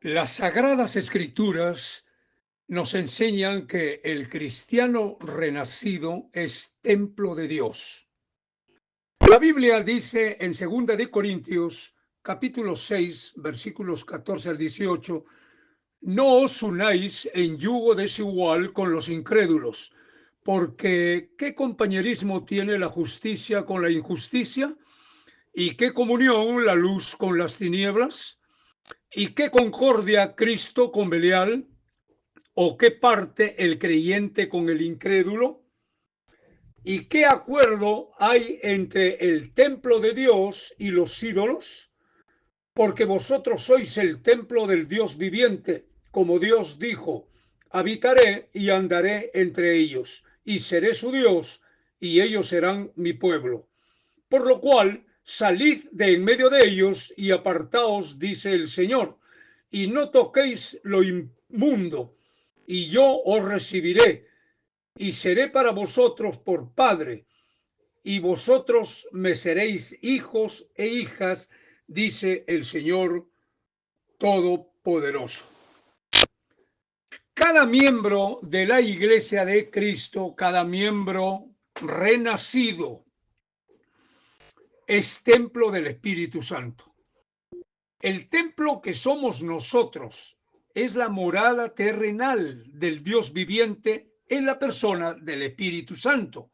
Las Sagradas Escrituras nos enseñan que el cristiano renacido es templo de Dios. La Biblia dice en 2 de Corintios, capítulo 6, versículos 14 al 18, no os unáis en yugo desigual con los incrédulos, porque ¿qué compañerismo tiene la justicia con la injusticia? ¿Y qué comunión la luz con las tinieblas? ¿Y qué concordia Cristo con Belial? ¿O qué parte el creyente con el incrédulo? ¿Y qué acuerdo hay entre el templo de Dios y los ídolos? Porque vosotros sois el templo del Dios viviente, como Dios dijo, habitaré y andaré entre ellos, y seré su Dios, y ellos serán mi pueblo. Por lo cual, salid de en medio de ellos y apartaos, dice el Señor, y no toquéis lo inmundo, y yo os recibiré, y seré para vosotros por Padre, y vosotros me seréis hijos e hijas, dice el Señor Todopoderoso. Cada miembro de la Iglesia de Cristo, cada miembro renacido, es templo del Espíritu Santo. El templo que somos nosotros es la morada terrenal del Dios viviente en la persona del Espíritu Santo.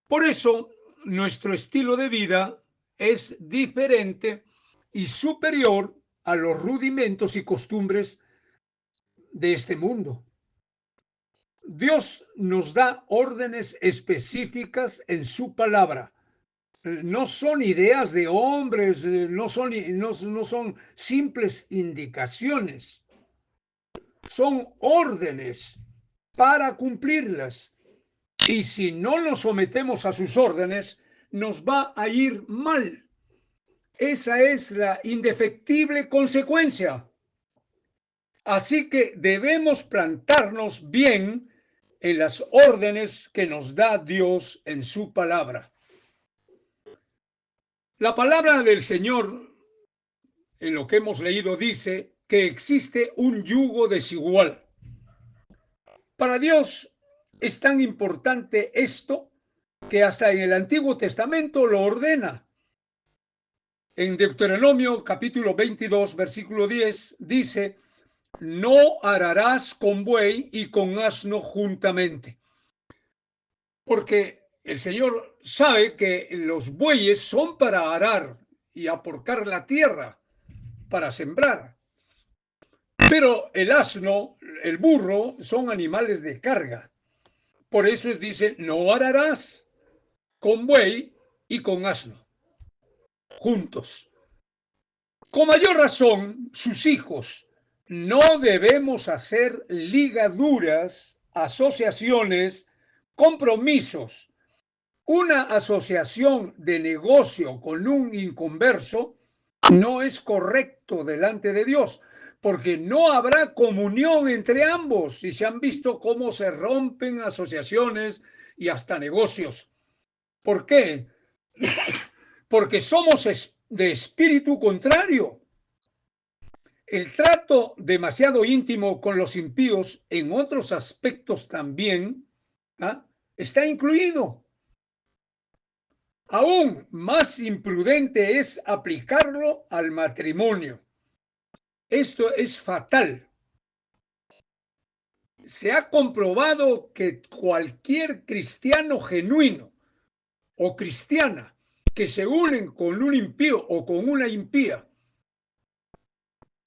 Por eso, nuestro estilo de vida es diferente y superior a los rudimentos y costumbres de este mundo. Dios nos da órdenes específicas en su palabra. No son ideas de hombres, no son simples indicaciones, son órdenes para cumplirlas. Y si no nos sometemos a sus órdenes, nos va a ir mal. Esa es la indefectible consecuencia. Así que debemos plantarnos bien en las órdenes que nos da Dios en su palabra. La palabra del Señor, en lo que hemos leído, dice que existe un yugo desigual. Para Dios es tan importante esto que hasta en el Antiguo Testamento lo ordena. En Deuteronomio capítulo 22, versículo 10, dice, no ararás con buey y con asno juntamente. Porque el Señor sabe que los bueyes son para arar y aporcar la tierra, para sembrar. Pero el asno, el burro, son animales de carga. Por eso dice, no ararás con buey y con asno juntos. Con mayor razón, sus hijos, no debemos hacer ligaduras, asociaciones, compromisos. Una asociación de negocio con un inconverso no es correcto delante de Dios, porque no habrá comunión entre ambos, y se han visto cómo se rompen asociaciones y hasta negocios. ¿Por qué? Porque somos de espíritu contrario. El trato demasiado íntimo con los impíos en otros aspectos también está incluido. Aún más imprudente es aplicarlo al matrimonio. Esto es fatal. Se ha comprobado que cualquier cristiano genuino o cristiana que se unen con un impío o con una impía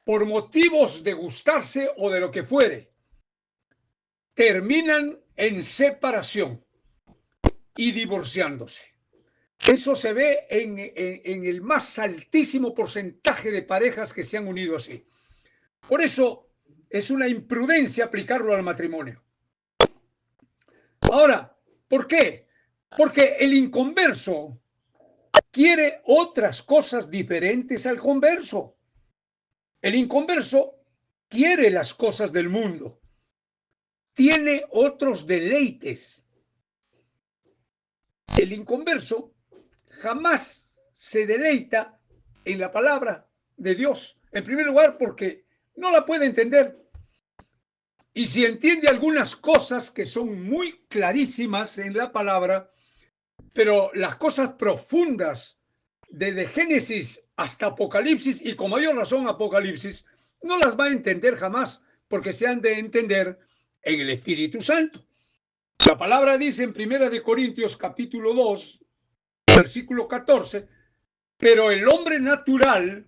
por motivos de gustarse o de lo que fuere, terminan en separación y divorciándose. Eso se ve en el más altísimo porcentaje de parejas que se han unido así. Por eso es una imprudencia aplicarlo al matrimonio. Ahora, ¿por qué? Porque el inconverso quiere otras cosas diferentes al converso. El inconverso quiere las cosas del mundo. Tiene otros deleites. El inconverso jamás se deleita en la palabra de Dios. En primer lugar, porque no la puede entender. Y si entiende algunas cosas que son muy clarísimas en la palabra, pero las cosas profundas desde Génesis hasta Apocalipsis, y con mayor razón Apocalipsis, no las va a entender jamás, porque se han de entender en el Espíritu Santo. La palabra dice en 1 Corintios capítulo 2, versículo 14, pero el hombre natural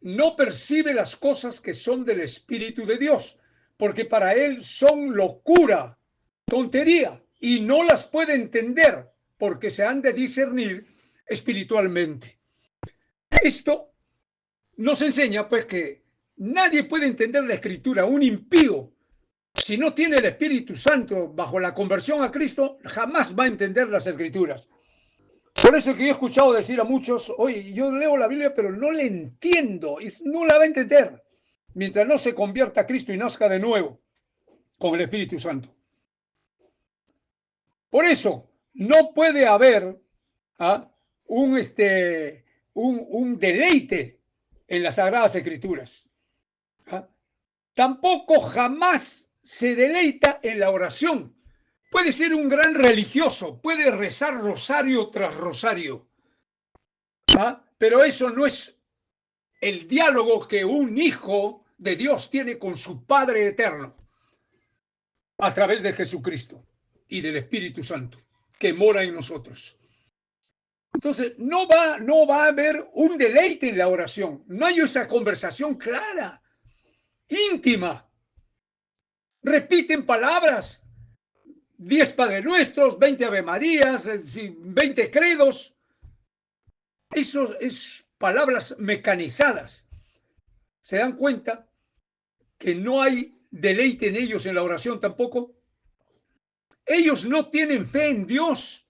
no percibe las cosas que son del Espíritu de Dios, porque para él son locura, tontería, y no las puede entender, porque se han de discernir espiritualmente. Esto nos enseña pues que nadie puede entender la Escritura. Un impío, si no tiene el Espíritu Santo bajo la conversión a Cristo, jamás va a entender las Escrituras. Por eso que yo he escuchado decir a muchos, oye, yo leo la Biblia, pero no la entiendo, no la va a entender, mientras no se convierta a Cristo y nazca de nuevo con el Espíritu Santo. Por eso, no puede haber un deleite en las Sagradas Escrituras. Tampoco jamás se deleita en la oración. Puede ser un gran religioso, puede rezar rosario tras rosario, pero eso no es el diálogo que un hijo de Dios tiene con su Padre eterno a través de Jesucristo y del Espíritu Santo que mora en nosotros. Entonces, no va a haber un deleite en la oración. No hay esa conversación clara, íntima. Repiten palabras, 10 Padre Nuestros, 20 Ave Marías, 20 credos. Eso es palabras mecanizadas. ¿Se dan cuenta que no hay deleite en ellos en la oración tampoco? Ellos no tienen fe en Dios,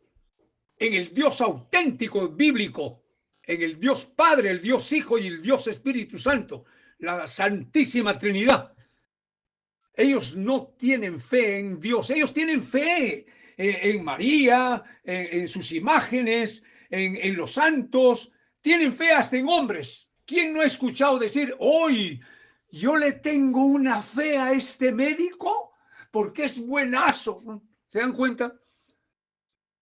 en el Dios auténtico bíblico, en el Dios Padre, el Dios Hijo y el Dios Espíritu Santo, la Santísima Trinidad. Ellos no tienen fe en Dios, ellos tienen fe en María, en sus imágenes, en los santos, tienen fe hasta en hombres. ¿Quién no ha escuchado decir, hoy yo le tengo una fe a este médico porque es buenazo? ¿Se dan cuenta?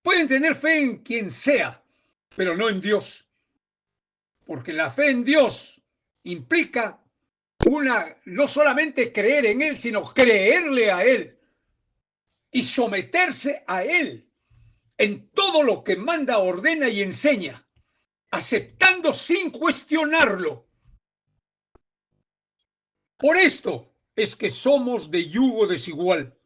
Pueden tener fe en quien sea, pero no en Dios, porque la fe en Dios implica no solamente creer en Él, sino creerle a Él y someterse a Él en todo lo que manda, ordena y enseña, aceptando sin cuestionarlo. Por esto es que somos de yugo desigual.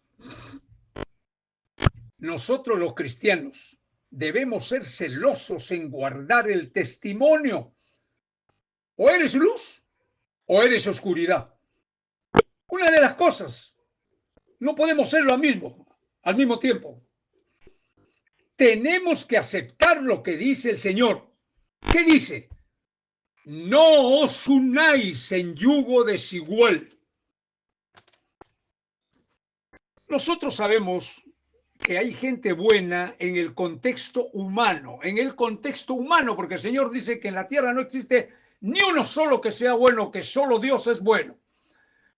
Nosotros los cristianos debemos ser celosos en guardar el testimonio. O eres luz o eres oscuridad. Una de las cosas, no podemos ser lo mismo al mismo tiempo. Tenemos que aceptar lo que dice el Señor. ¿Qué dice? No os unáis en yugo desigual. Nosotros sabemos que hay gente buena en el contexto humano, porque el Señor dice que en la tierra no existe ni uno solo que sea bueno, que solo Dios es bueno.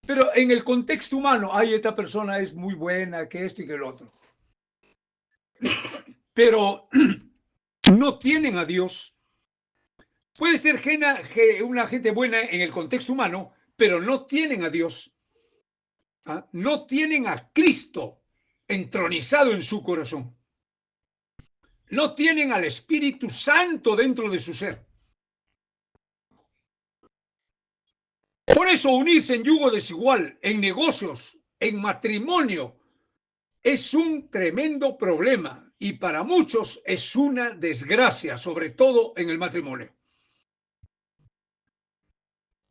Pero en el contexto humano, esta persona es muy buena, que esto y que el otro. Pero no tienen a Dios. Puede ser una gente buena en el contexto humano, pero no tienen a Dios. No tienen a Cristo entronizado en su corazón. No tienen al Espíritu Santo dentro de su ser. Por eso unirse en yugo desigual, en negocios, en matrimonio, es un tremendo problema y para muchos es una desgracia, sobre todo en el matrimonio.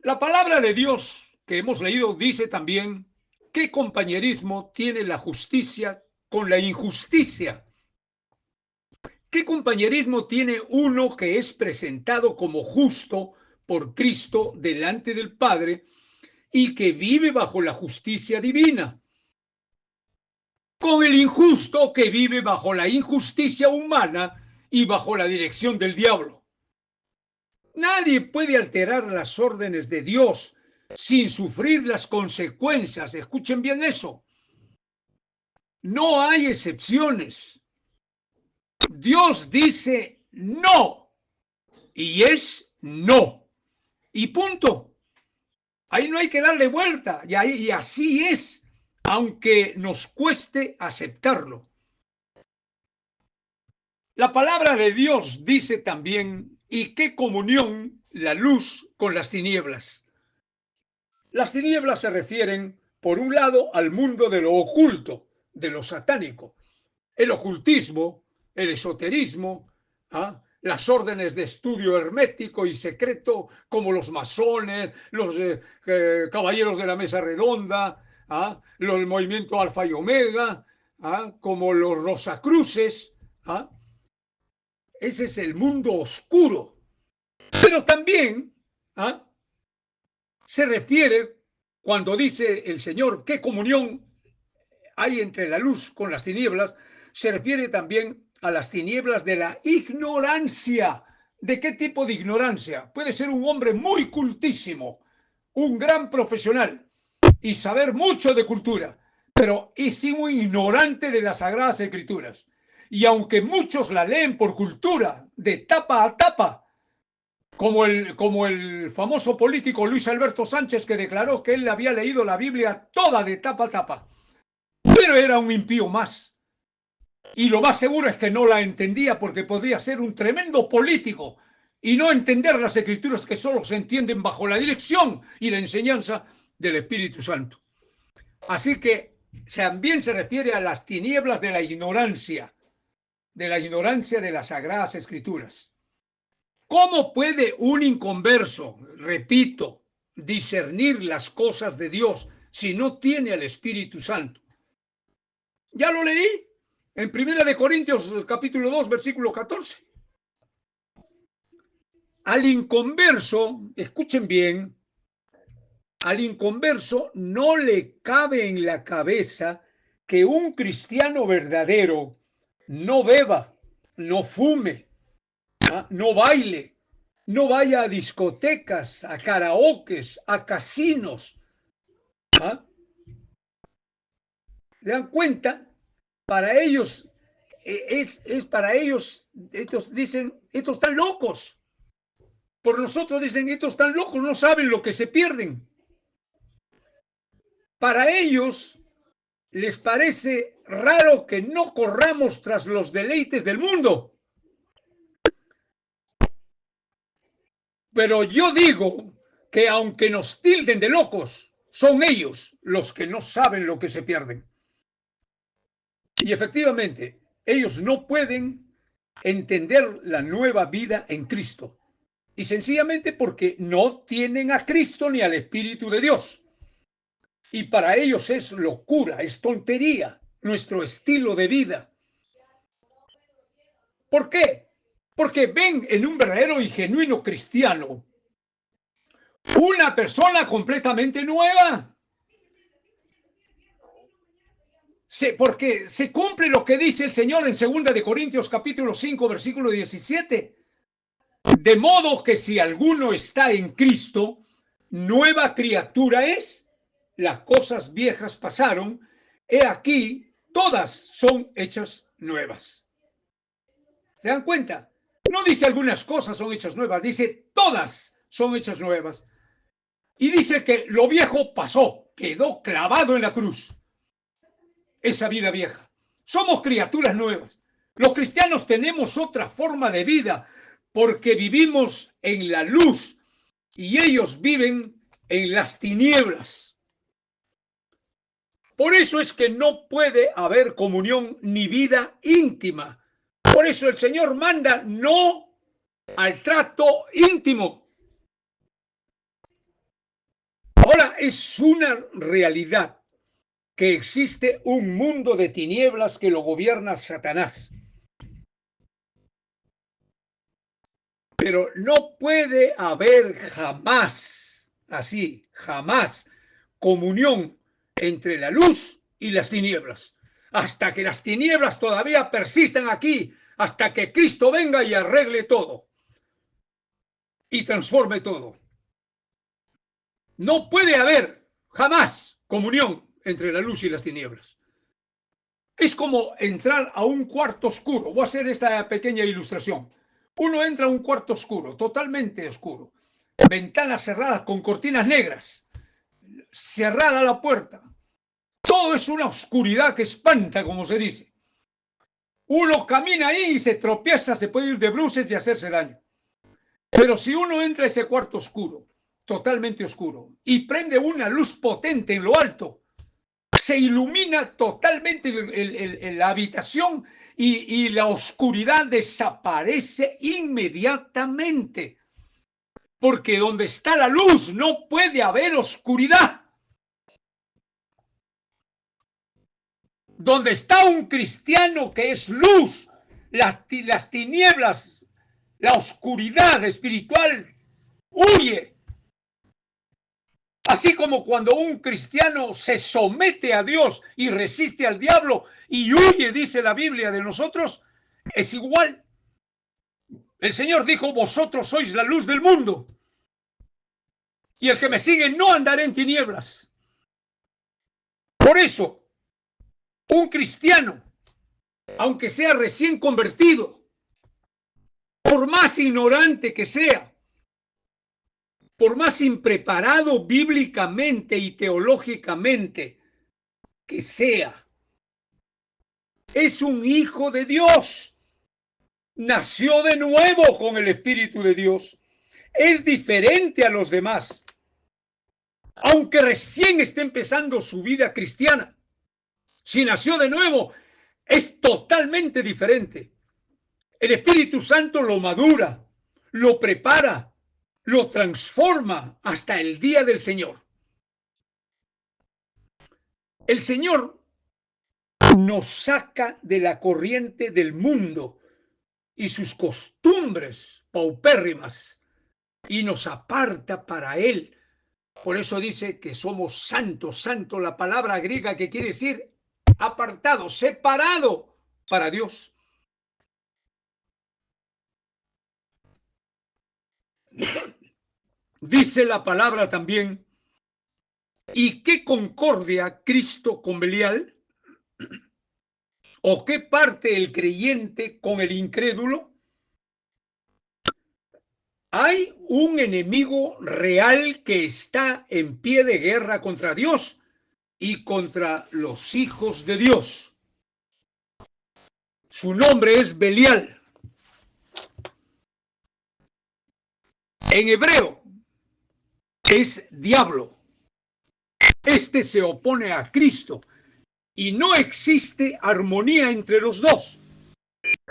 La palabra de Dios que hemos leído dice también qué compañerismo tiene la justicia con la injusticia. ¿Qué compañerismo tiene uno que es presentado como justo por Cristo delante del Padre y que vive bajo la justicia divina, con el injusto que vive bajo la injusticia humana y bajo la dirección del diablo? Nadie puede alterar las órdenes de Dios sin sufrir las consecuencias. Escuchen bien eso. No hay excepciones. Dios dice no y es no. Y punto. Ahí no hay que darle vuelta. Y así es, aunque nos cueste aceptarlo. La palabra de Dios dice también, ¿y qué comunión la luz con las tinieblas? Las tinieblas se refieren, por un lado, al mundo de lo oculto, de lo satánico, el ocultismo, el esoterismo, las órdenes de estudio hermético y secreto, como los masones, los caballeros de la mesa redonda, el movimiento alfa y omega, como los rosacruces. Ese es el mundo oscuro. Pero también se refiere, cuando dice el Señor, ¿qué comunión hay entre la luz con las tinieblas? Se refiere también a las tinieblas de la ignorancia. ¿De qué tipo de ignorancia? Puede ser un hombre muy cultísimo, un gran profesional y saber mucho de cultura, pero es un ignorante de las Sagradas Escrituras. Y aunque muchos la leen por cultura, de tapa a tapa, como el famoso político Luis Alberto Sánchez, que declaró que él había leído la Biblia toda de tapa a tapa, pero era un impío más. Y lo más seguro es que no la entendía, porque podría ser un tremendo político y no entender las Escrituras, que solo se entienden bajo la dirección y la enseñanza del Espíritu Santo. Así que también se refiere a las tinieblas de la ignorancia de las Sagradas Escrituras. ¿Cómo puede un inconverso, repito, discernir las cosas de Dios si no tiene al Espíritu Santo? Ya lo leí en 1 Corintios capítulo 2, versículo 14. Al inconverso, escuchen bien, al inconverso no le cabe en la cabeza que un cristiano verdadero no beba, no fume, no baile, no vaya a discotecas, a karaokes, a casinos. ¿Se dan cuenta? Para ellos, para ellos, estos dicen, estos están locos. Por nosotros dicen, estos están locos, no saben lo que se pierden. Para ellos les parece raro que no corramos tras los deleites del mundo. Pero yo digo que aunque nos tilden de locos, son ellos los que no saben lo que se pierden. Y efectivamente, ellos no pueden entender la nueva vida en Cristo. Y sencillamente porque no tienen a Cristo ni al Espíritu de Dios. Y para ellos es locura, es tontería, nuestro estilo de vida. ¿Por qué? Porque ven en un verdadero y genuino cristiano una persona completamente nueva. Porque se cumple lo que dice el Señor en 2 Corintios capítulo 5, versículo 17. De modo que si alguno está en Cristo, nueva criatura es. Las cosas viejas pasaron, he aquí, todas son hechas nuevas. ¿Se dan cuenta? No dice algunas cosas son hechas nuevas, dice todas son hechas nuevas. Y dice que lo viejo pasó, quedó clavado en la cruz. Esa vida vieja. Somos criaturas nuevas. Los cristianos tenemos otra forma de vida porque vivimos en la luz y ellos viven en las tinieblas. Por eso es que no puede haber comunión ni vida íntima. Por eso el Señor manda no al trato íntimo. Ahora es una realidad que existe un mundo de tinieblas que lo gobierna Satanás. Pero no puede haber jamás, así, jamás, comunión entre la luz y las tinieblas. Hasta que las tinieblas todavía persistan aquí, hasta que Cristo venga y arregle todo y transforme todo. No puede haber jamás comunión entre la luz y las tinieblas. Es como entrar a un cuarto oscuro. Voy a hacer esta pequeña ilustración. Uno entra a un cuarto oscuro, totalmente oscuro. Ventanas cerradas con cortinas negras. Cerrada la puerta. Todo es una oscuridad que espanta, como se dice. Uno camina ahí y se tropieza, se puede ir de bruces y hacerse daño. Pero si uno entra a ese cuarto oscuro, totalmente oscuro, y prende una luz potente en lo alto, se ilumina totalmente la habitación y la oscuridad desaparece inmediatamente. Porque donde está la luz no puede haber oscuridad. Donde está un cristiano que es luz, las tinieblas, la oscuridad espiritual huye. Así como cuando un cristiano se somete a Dios y resiste al diablo y huye, dice la Biblia de nosotros, es igual. El Señor dijo, vosotros sois la luz del mundo. Y el que me sigue no andará en tinieblas. Por eso, un cristiano, aunque sea recién convertido, por más ignorante que sea, por más impreparado bíblicamente y teológicamente que sea, es un hijo de Dios. Nació de nuevo con el Espíritu de Dios. Es diferente a los demás. Aunque recién esté empezando su vida cristiana, si nació de nuevo, es totalmente diferente. El Espíritu Santo lo madura, lo prepara, lo transforma hasta el día del Señor. El Señor nos saca de la corriente del mundo y sus costumbres paupérrimas y nos aparta para Él. Por eso dice que somos santos. Santo, la palabra griega que quiere decir apartado, separado para Dios. Dice la palabra también, ¿y qué concordia Cristo con Belial? ¿O qué parte el creyente con el incrédulo? Hay un enemigo real que está en pie de guerra contra Dios y contra los hijos de Dios. Su nombre es Belial. En hebreo es diablo. Este se opone a Cristo y no existe armonía entre los dos,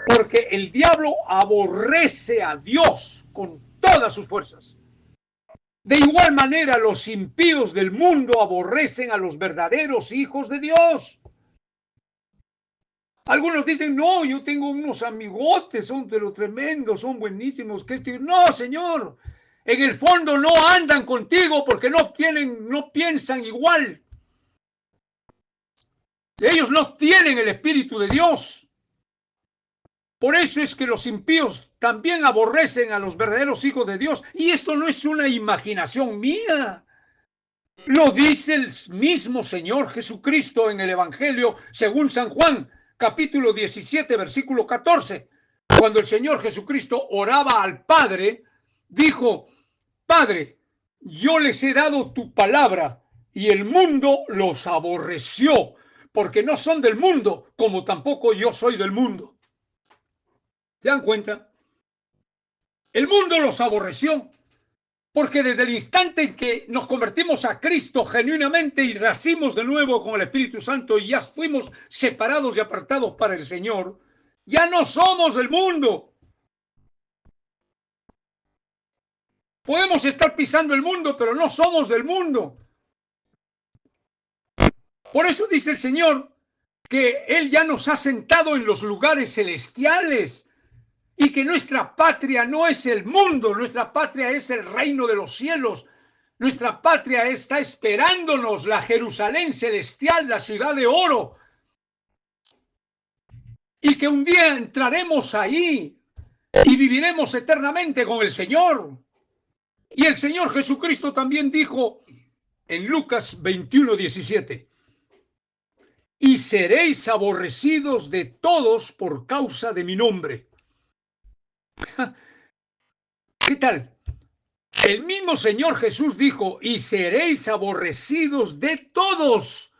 porque el diablo aborrece a Dios con todas sus fuerzas. De igual manera, los impíos del mundo aborrecen a los verdaderos hijos de Dios. Algunos dicen, no, yo tengo unos amigotes, son de lo tremendos, son buenísimos. Que estoy... No, Señor, en el fondo no andan contigo porque no piensan igual. Ellos no tienen el Espíritu de Dios. Por eso es que los impíos también aborrecen a los verdaderos hijos de Dios. Y esto no es una imaginación mía. Lo dice el mismo Señor Jesucristo en el Evangelio según San Juan, capítulo 17, versículo 14. Cuando el Señor Jesucristo oraba al Padre, dijo, Padre, yo les he dado tu palabra y el mundo los aborreció, porque no son del mundo, como tampoco yo soy del mundo. ¿Se dan cuenta? El mundo los aborreció, porque desde el instante en que nos convertimos a Cristo genuinamente y nacimos de nuevo con el Espíritu Santo y ya fuimos separados y apartados para el Señor, ya no somos del mundo. Podemos estar pisando el mundo, pero no somos del mundo. Por eso dice el Señor que Él ya nos ha sentado en los lugares celestiales y que nuestra patria no es el mundo, nuestra patria es el reino de los cielos. Nuestra patria está esperándonos, la Jerusalén celestial, la ciudad de oro. Y que un día entraremos ahí y viviremos eternamente con el Señor. Y el Señor Jesucristo también dijo en Lucas 21:17. Y seréis aborrecidos de todos por causa de mi nombre. ¿Qué tal? El mismo Señor Jesús dijo, y seréis aborrecidos de todos.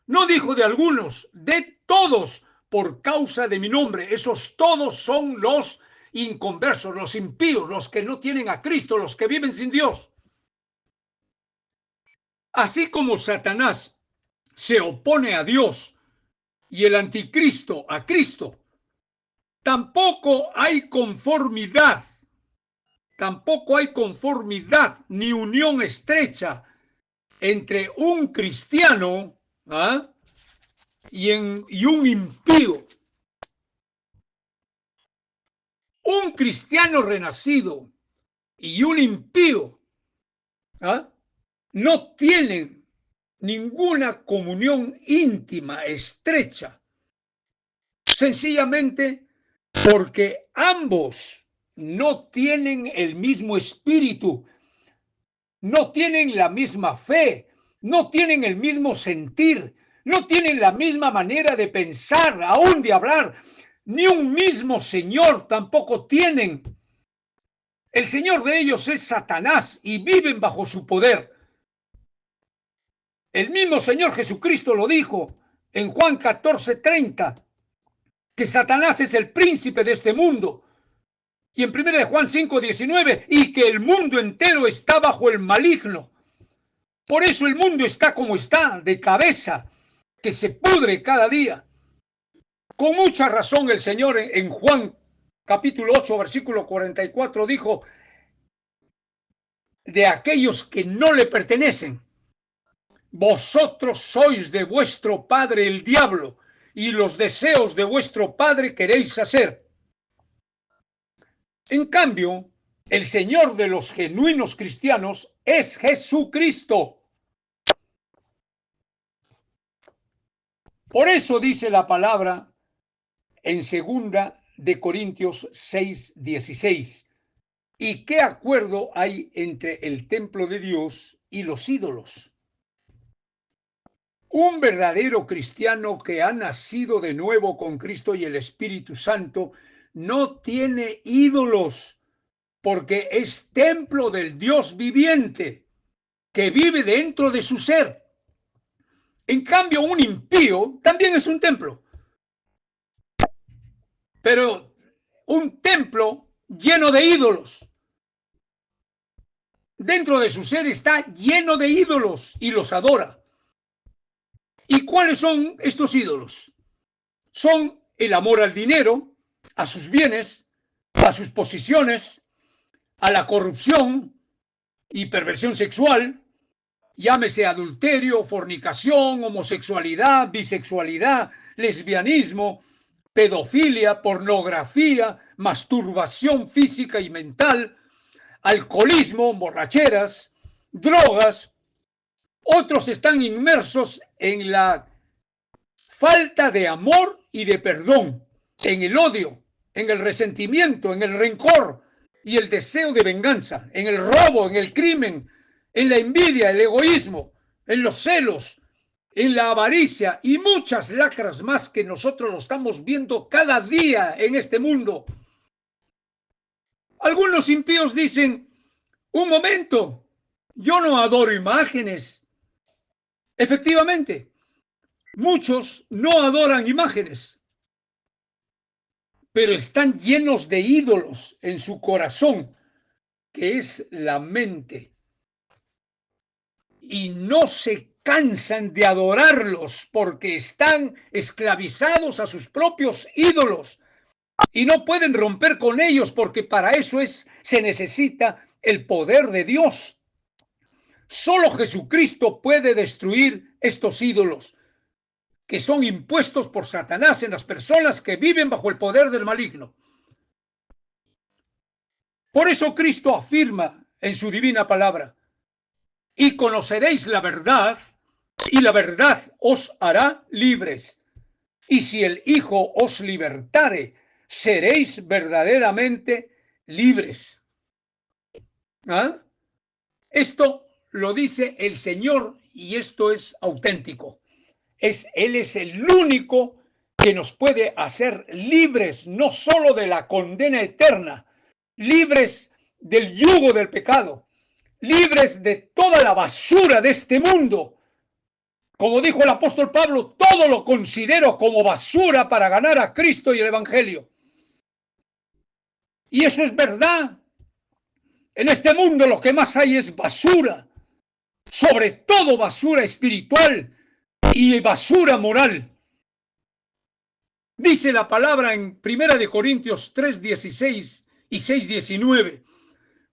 No dijo de algunos, de todos por causa de mi nombre. Esos todos son los inconversos, los impíos, los que no tienen a Cristo, los que viven sin Dios. Así como Satanás se opone a Dios y el anticristo a Cristo, tampoco hay conformidad ni unión estrecha entre un cristiano y un impío. Un cristiano renacido y un impío no tienen ninguna comunión íntima, estrecha, sencillamente porque ambos no tienen el mismo espíritu, no tienen la misma fe, no tienen el mismo sentir, no tienen la misma manera de pensar, aún de hablar, ni un mismo Señor tampoco tienen. El Señor de ellos es Satanás y viven bajo su poder. El mismo Señor Jesucristo lo dijo en Juan 14:30, que Satanás es el príncipe de este mundo. Y en 1 Juan 5:19, y que el mundo entero está bajo el maligno. Por eso el mundo está como está, de cabeza, que se pudre cada día. Con mucha razón el Señor en Juan capítulo 8, versículo 44 dijo, de aquellos que no le pertenecen, vosotros sois de vuestro padre el diablo, y los deseos de vuestro padre queréis hacer. En cambio, el Señor de los genuinos cristianos es Jesucristo. Por eso dice la palabra en 2 de Corintios 6:16. ¿Y qué acuerdo hay entre el templo de Dios y los ídolos? Un verdadero cristiano que ha nacido de nuevo con Cristo y el Espíritu Santo no tiene ídolos, porque es templo del Dios viviente que vive dentro de su ser. En cambio, un impío también es un templo, pero un templo lleno de ídolos. Dentro de su ser está lleno de ídolos y los adora. ¿Y cuáles son estos ídolos? Son el amor al dinero, a sus bienes, a sus posiciones, a la corrupción y perversión sexual, llámese adulterio, fornicación, homosexualidad, bisexualidad, lesbianismo, pedofilia, pornografía, masturbación física y mental, alcoholismo, borracheras, drogas. Otros están inmersos en la falta de amor y de perdón, en el odio, en el resentimiento, en el rencor y el deseo de venganza, en el robo, en el crimen, en la envidia, el egoísmo, en los celos, en la avaricia y muchas lacras más que nosotros lo estamos viendo cada día en este mundo. Algunos impíos dicen, un momento, yo no adoro imágenes. Efectivamente, muchos no adoran imágenes, pero están llenos de ídolos en su corazón, que es la mente. Y no se cansan de adorarlos porque están esclavizados a sus propios ídolos y no pueden romper con ellos porque para eso se necesita el poder de Dios. Solo Jesucristo puede destruir estos ídolos que son impuestos por Satanás en las personas que viven bajo el poder del maligno. Por eso Cristo afirma en su divina palabra, y conoceréis la verdad, y la verdad os hará libres. Y si el Hijo os libertare, seréis verdaderamente libres. Esto lo dice el Señor y esto es auténtico. Él es el único que nos puede hacer libres, no solo de la condena eterna, libres del yugo del pecado, libres de toda la basura de este mundo. Como dijo el apóstol Pablo, todo lo considero como basura para ganar a Cristo y el Evangelio. Y eso es verdad. En este mundo lo que más hay es basura, sobre todo basura espiritual y basura moral. Dice la palabra en 1 Corintios 3:16 y 6:19.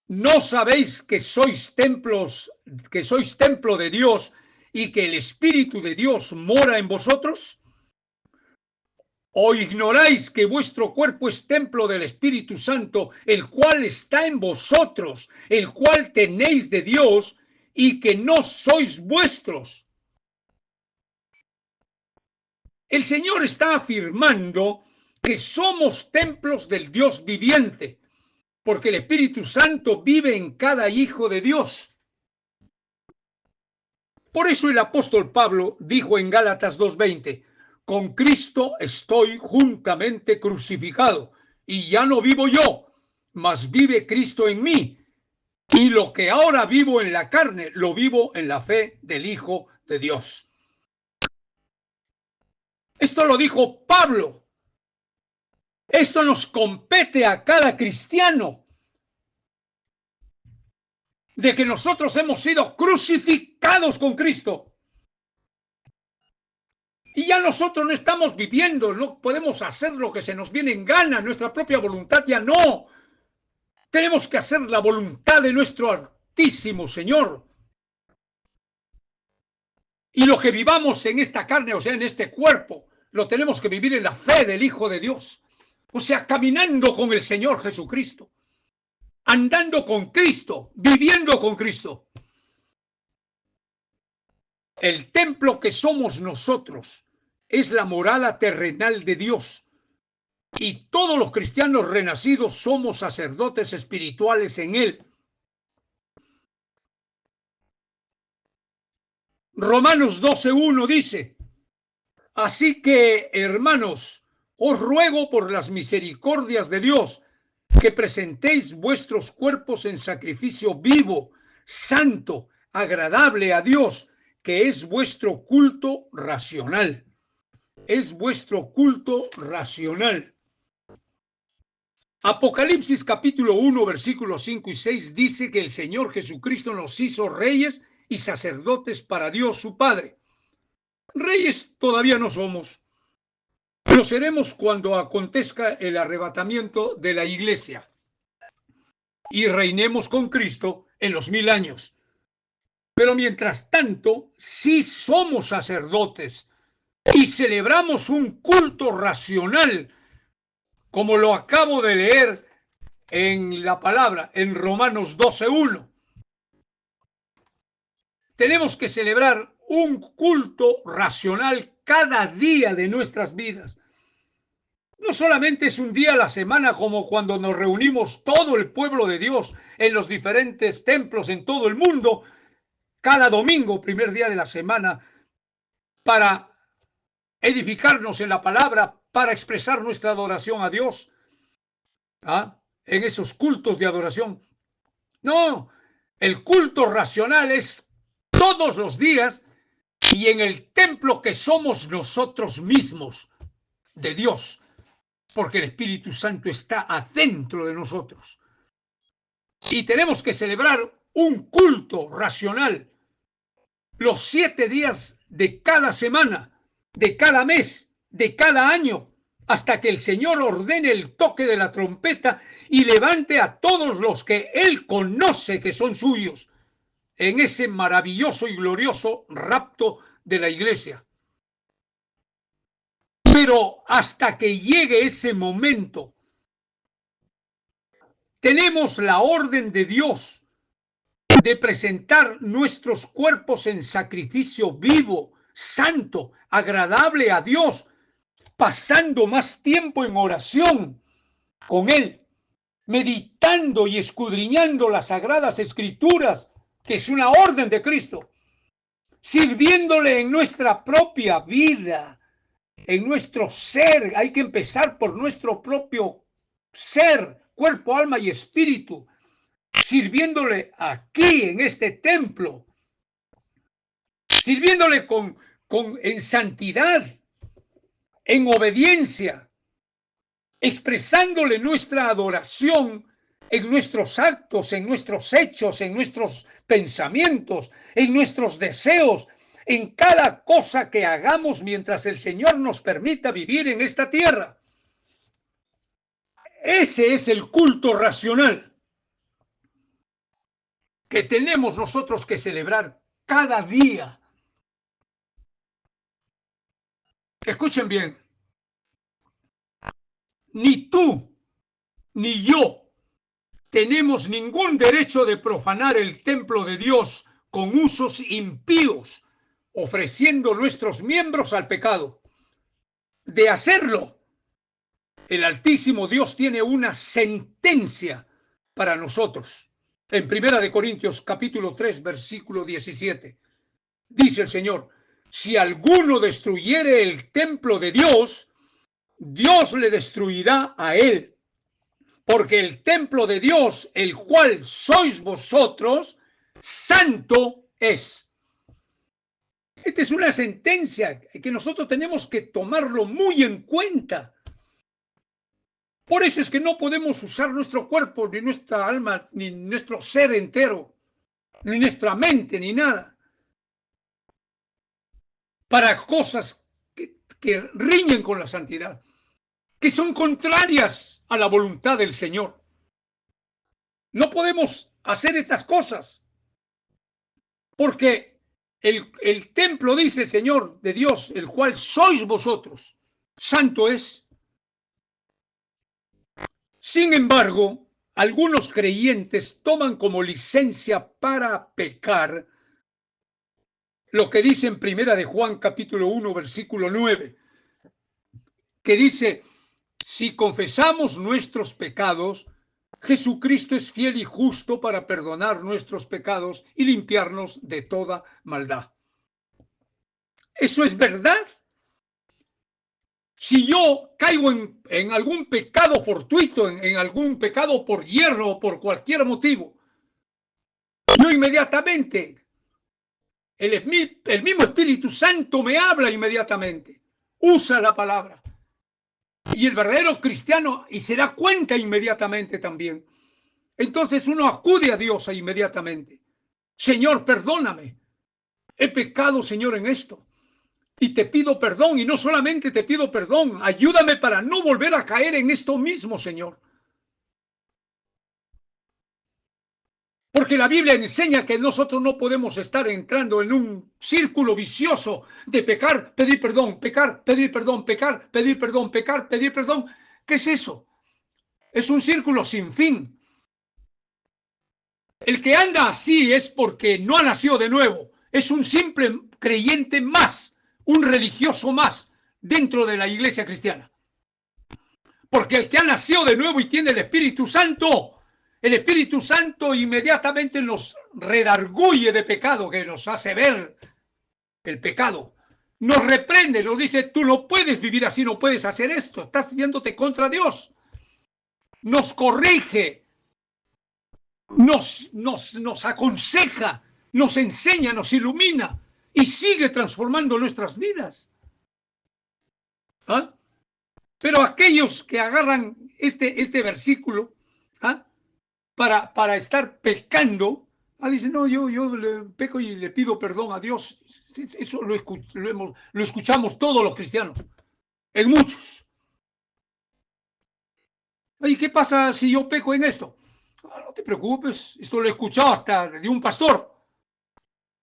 ¿No sabéis que sois templo de Dios y que el Espíritu de Dios mora en vosotros? ¿O ignoráis que vuestro cuerpo es templo del Espíritu Santo, el cual está en vosotros, el cual tenéis de Dios y que no sois vuestros? El Señor está afirmando que somos templos del Dios viviente, porque el Espíritu Santo vive en cada hijo de Dios. Por eso el apóstol Pablo dijo en Gálatas 2:20, con Cristo estoy juntamente crucificado, y ya no vivo yo, mas vive Cristo en mí. Y lo que ahora vivo en la carne, lo vivo en la fe del Hijo de Dios. Esto lo dijo Pablo. Esto nos compete a cada cristiano, de que nosotros hemos sido crucificados con Cristo. Y ya nosotros no estamos viviendo, no podemos hacer lo que se nos viene en gana, nuestra propia voluntad ya no. Tenemos que hacer la voluntad de nuestro Altísimo Señor. Y lo que vivamos en esta carne, o sea, en este cuerpo, lo tenemos que vivir en la fe del Hijo de Dios. O sea, caminando con el Señor Jesucristo, andando con Cristo, viviendo con Cristo. El templo que somos nosotros es la morada terrenal de Dios. Y todos los cristianos renacidos somos sacerdotes espirituales en Él. Romanos 12:1 dice, así que, hermanos, os ruego por las misericordias de Dios que presentéis vuestros cuerpos en sacrificio vivo, santo, agradable a Dios, que es vuestro culto racional. Es vuestro culto racional. Apocalipsis capítulo 1, versículos 5 y 6 dice que el Señor Jesucristo nos hizo reyes y sacerdotes para Dios su Padre. Reyes todavía no somos. Lo seremos cuando acontezca el arrebatamiento de la iglesia y reinemos con Cristo en los 1000 años. Pero mientras tanto, sí somos sacerdotes y celebramos un culto racional, como lo acabo de leer en la palabra, en Romanos 12:1. Tenemos que celebrar un culto racional cada día de nuestras vidas. No solamente es un día a la semana como cuando nos reunimos todo el pueblo de Dios en los diferentes templos en todo el mundo, cada domingo, primer día de la semana, para edificarnos en la palabra, para expresar nuestra adoración a Dios, en esos cultos de adoración. No, el culto racional es todos los días y en el templo que somos nosotros mismos de Dios, porque el Espíritu Santo está adentro de nosotros. Y tenemos que celebrar un culto racional los 7 días de cada semana, de cada mes, de cada año, hasta que el Señor ordene el toque de la trompeta y levante a todos los que Él conoce que son suyos en ese maravilloso y glorioso rapto de la iglesia. Pero hasta que llegue ese momento, tenemos la orden de Dios de presentar nuestros cuerpos en sacrificio vivo, santo, agradable a Dios, pasando más tiempo en oración con Él, meditando y escudriñando las sagradas escrituras que es una orden de Cristo, sirviéndole en nuestra propia vida, en nuestro ser. Hay que empezar por nuestro propio ser, cuerpo, alma y espíritu, sirviéndole aquí en este templo, sirviéndole en santidad, en obediencia, expresándole nuestra adoración en nuestros actos, en nuestros hechos, en nuestros pensamientos, en nuestros deseos, en cada cosa que hagamos mientras el Señor nos permita vivir en esta tierra. Ese es el culto racional que tenemos nosotros que celebrar cada día. Escuchen bien, ni tú ni yo tenemos ningún derecho de profanar el templo de Dios con usos impíos, ofreciendo nuestros miembros al pecado. De hacerlo, el Altísimo Dios tiene una sentencia para nosotros. En 1 Corintios capítulo 3, versículo 17, dice el Señor: si alguno destruyere el templo de Dios, Dios le destruirá a él, porque el templo de Dios, el cual sois vosotros, santo es. Esta es una sentencia que nosotros tenemos que tomarlo muy en cuenta. Por eso es que no podemos usar nuestro cuerpo, ni nuestra alma, ni nuestro ser entero, ni nuestra mente, ni nada, para cosas que riñen con la santidad, que son contrarias a la voluntad del Señor. No podemos hacer estas cosas, porque el templo, dice el Señor, de Dios, el cual sois vosotros, santo es. Sin embargo, algunos creyentes toman como licencia para pecar lo que dice en 1 Juan capítulo 1, versículo 9, que dice: si confesamos nuestros pecados, Jesucristo es fiel y justo para perdonar nuestros pecados y limpiarnos de toda maldad. ¿Eso es verdad? Si yo caigo en algún pecado fortuito, en algún pecado por hierro o por cualquier motivo, yo inmediatamente, el mismo Espíritu Santo me habla inmediatamente, usa la palabra. Y el verdadero cristiano y se da cuenta inmediatamente también. Entonces uno acude a Dios inmediatamente. Señor, perdóname. He pecado, Señor, en esto. Y te pido perdón, y no solamente te pido perdón, ayúdame para no volver a caer en esto mismo, Señor. Porque la Biblia enseña que nosotros no podemos estar entrando en un círculo vicioso de pecar, pedir perdón, pecar, pedir perdón, pecar, pedir perdón, pecar, pedir perdón. ¿Qué es eso? Es un círculo sin fin. El que anda así es porque no ha nacido de nuevo. Es un simple creyente más, un religioso más dentro de la iglesia cristiana. Porque el que ha nacido de nuevo y tiene el Espíritu Santo inmediatamente nos redarguye de pecado, que nos hace ver el pecado. Nos reprende, nos dice: tú no puedes vivir así, no puedes hacer esto, estás yéndote contra Dios. Nos corrige, nos aconseja, nos enseña, nos ilumina y sigue transformando nuestras vidas. ¿Ah? Pero aquellos que agarran este versículo para estar pecando, dicen: no, yo le peco y le pido perdón a Dios. Eso lo escuchamos todos los cristianos, en muchos. ¿Y qué pasa si yo peco en esto? No te preocupes, esto lo he escuchado hasta de un pastor.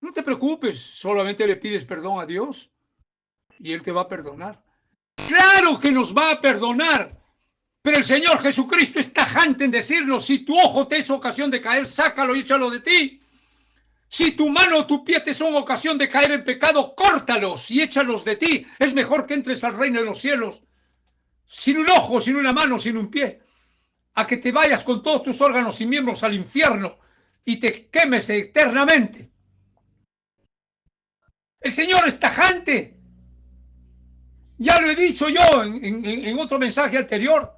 No te preocupes, solamente le pides perdón a Dios y Él te va a perdonar. Claro que nos va a perdonar, pero el Señor Jesucristo es tajante en decirnos: si tu ojo te es ocasión de caer, sácalo y échalo de ti. Si tu mano o tu pie te son ocasión de caer en pecado, córtalos y échalos de ti. Es mejor que entres al reino de los cielos sin un ojo, sin una mano, sin un pie, a que te vayas con todos tus órganos y miembros al infierno y te quemes eternamente. El Señor es tajante. Ya lo he dicho yo en otro mensaje anterior,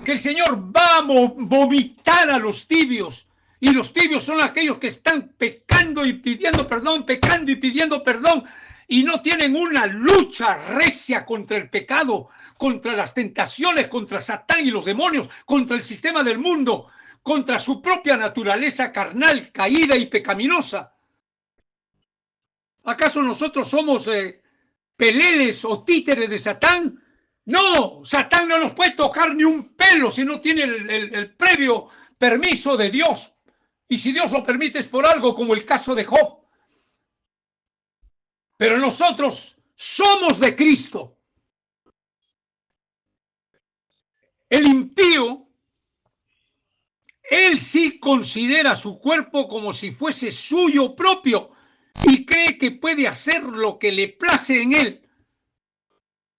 que el Señor va a vomitar a los tibios. Y los tibios son aquellos que están pecando y pidiendo perdón, pecando y pidiendo perdón, y no tienen una lucha recia contra el pecado, contra las tentaciones, contra Satán y los demonios, contra el sistema del mundo, contra su propia naturaleza carnal, caída y pecaminosa. ¿Acaso nosotros somos peleles o títeres de Satán? No, Satán no nos puede tocar ni un pelo si no tiene el previo permiso de Dios. Y si Dios lo permite es por algo, como el caso de Job. Pero nosotros somos de Cristo. El impío, él sí considera su cuerpo como si fuese suyo propio y cree que puede hacer lo que le place en él.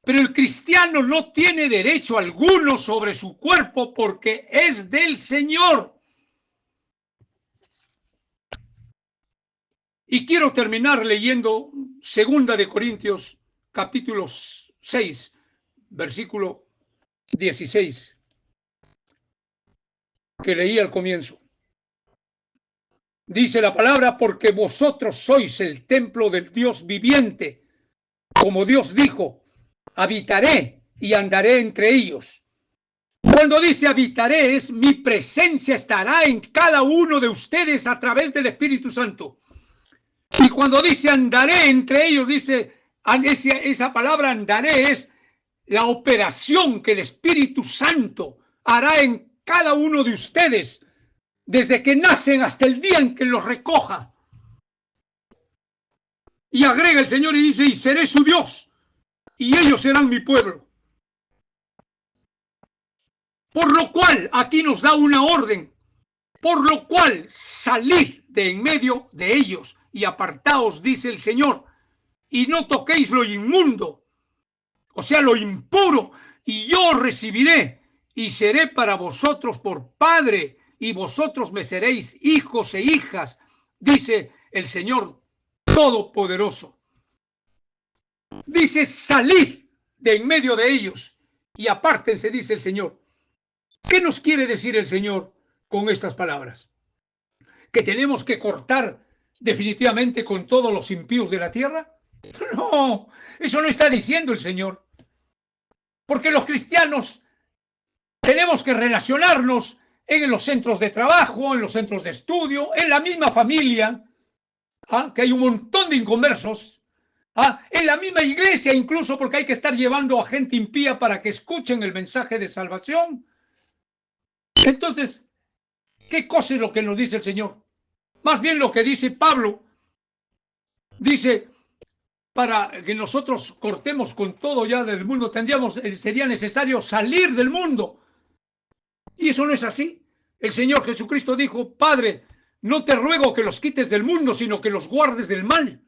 Pero el cristiano no tiene derecho alguno sobre su cuerpo porque es del Señor. Y quiero terminar leyendo 2 de Corintios, capítulo 6, versículo 16, que leí al comienzo. Dice la palabra: porque vosotros sois el templo del Dios viviente. Como Dios dijo, habitaré y andaré entre ellos. Cuando dice habitaré, es mi presencia estará en cada uno de ustedes a través del Espíritu Santo. Y cuando dice andaré entre ellos, dice, esa palabra andaré es la operación que el Espíritu Santo hará en cada uno de ustedes, desde que nacen hasta el día en que los recoja. Y agrega el Señor y dice, y seré su Dios, y ellos serán mi pueblo. Por lo cual, aquí nos da una orden, por lo cual salid de en medio de ellos y apartaos, dice el Señor, y no toquéis lo inmundo, o sea, lo impuro, y yo os recibiré y seré para vosotros por Padre, y vosotros me seréis hijos e hijas, dice el Señor Todopoderoso. Dice, salid de en medio de ellos y apártense, dice el Señor. ¿Qué nos quiere decir el Señor con estas palabras? ¿Que tenemos que cortar definitivamente con todos los impíos de la tierra? No, eso no está diciendo el Señor. Porque los cristianos tenemos que relacionarnos en los centros de trabajo, en los centros de estudio, en la misma familia, que hay un montón de inconversos, en la misma iglesia incluso, porque hay que estar llevando a gente impía para que escuchen el mensaje de salvación. Entonces, ¿qué cosa es lo que nos dice el Señor? Más bien lo que dice Pablo, dice, para que nosotros cortemos con todo ya del mundo, sería necesario salir del mundo. Y eso no es así. El Señor Jesucristo dijo, Padre, no te ruego que los quites del mundo, sino que los guardes del mal.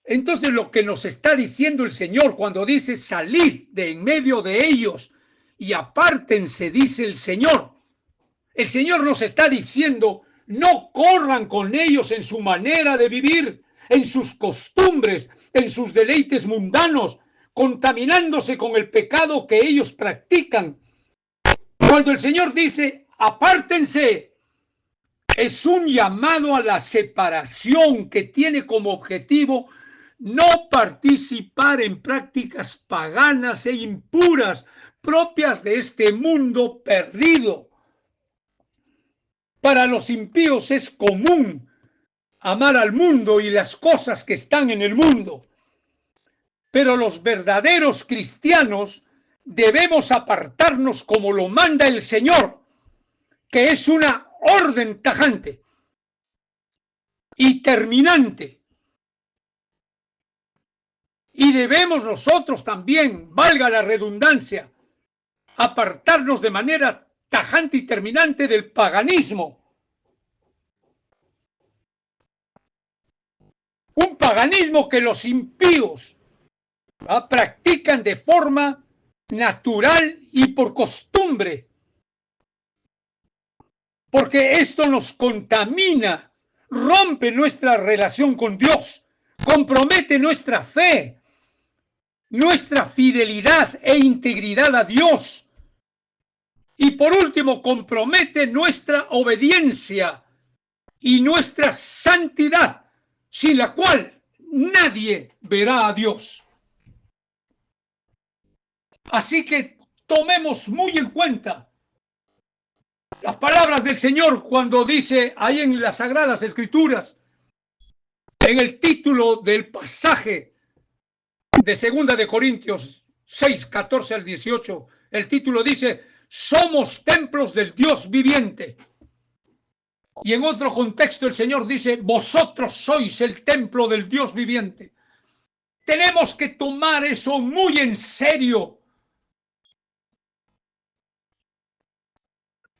Entonces lo que nos está diciendo el Señor cuando dice salid de en medio de ellos y apártense, dice el Señor nos está diciendo no corran con ellos en su manera de vivir, en sus costumbres, en sus deleites mundanos, contaminándose con el pecado que ellos practican. Cuando el Señor dice apártense, es un llamado a la separación que tiene como objetivo no participar en prácticas paganas e impuras propias de este mundo perdido. Para los impíos es común amar al mundo y las cosas que están en el mundo. Pero los verdaderos cristianos debemos apartarnos como lo manda el Señor, que es una orden tajante y terminante. Y debemos nosotros también, valga la redundancia, apartarnos de manera tajante y terminante del paganismo. Un paganismo que los impíos practican de forma natural y por costumbre. porque esto nos contamina, rompe nuestra relación con Dios, compromete nuestra fe, nuestra fidelidad e integridad a Dios. Y por último, compromete nuestra obediencia y nuestra santidad, sin la cual nadie verá a Dios. Así que tomemos muy en cuenta las palabras del Señor cuando dice ahí en las Sagradas Escrituras, en el título del pasaje de 2 de Corintios 6, 14 al 18, el título dice: somos templos del Dios viviente. Y en otro contexto el Señor dice: vosotros sois el templo del Dios viviente. Tenemos que tomar eso muy en serio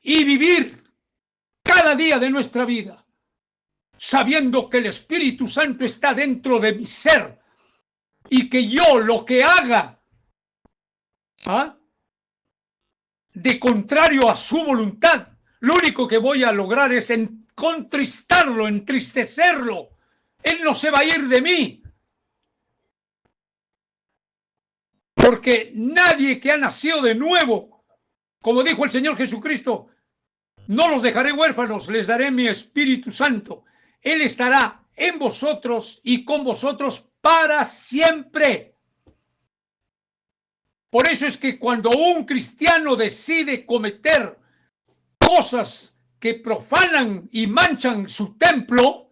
y vivir cada día de nuestra vida sabiendo que el Espíritu Santo está dentro de mi ser y que yo lo que haga de contrario a su voluntad, lo único que voy a lograr es contristarlo, entristecerlo. Él no se va a ir de mí. Porque nadie que ha nacido de nuevo, como dijo el Señor Jesucristo, no los dejaré huérfanos, les daré mi Espíritu Santo. Él estará en vosotros y con vosotros para siempre. Por eso es que cuando un cristiano decide cometer cosas que profanan y manchan su templo,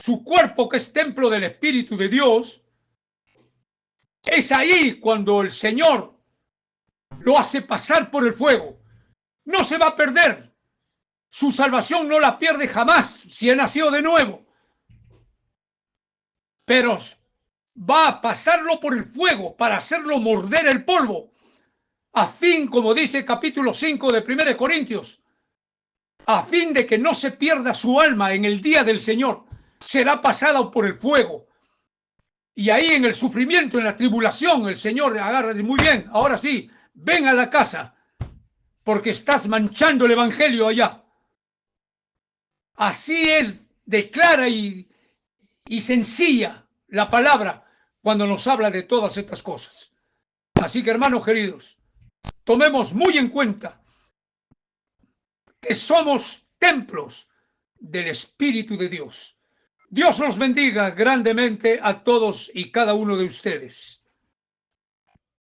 su cuerpo que es templo del Espíritu de Dios, es ahí cuando el Señor lo hace pasar por el fuego. No se va a perder. Su salvación no la pierde jamás si ha nacido de nuevo. Pero va a pasarlo por el fuego para hacerlo morder el polvo. A fin, como dice capítulo 5 de 1 Corintios, a fin de que no se pierda su alma en el día del Señor, será pasada por el fuego. Y ahí en el sufrimiento, en la tribulación, el Señor agarra de muy bien, ahora sí, ven a la casa, porque estás manchando el evangelio allá. Así es de clara y sencilla la palabra cuando nos habla de todas estas cosas. Así que, hermanos queridos, tomemos muy en cuenta que somos templos del Espíritu de Dios. Dios los bendiga grandemente a todos y cada uno de ustedes.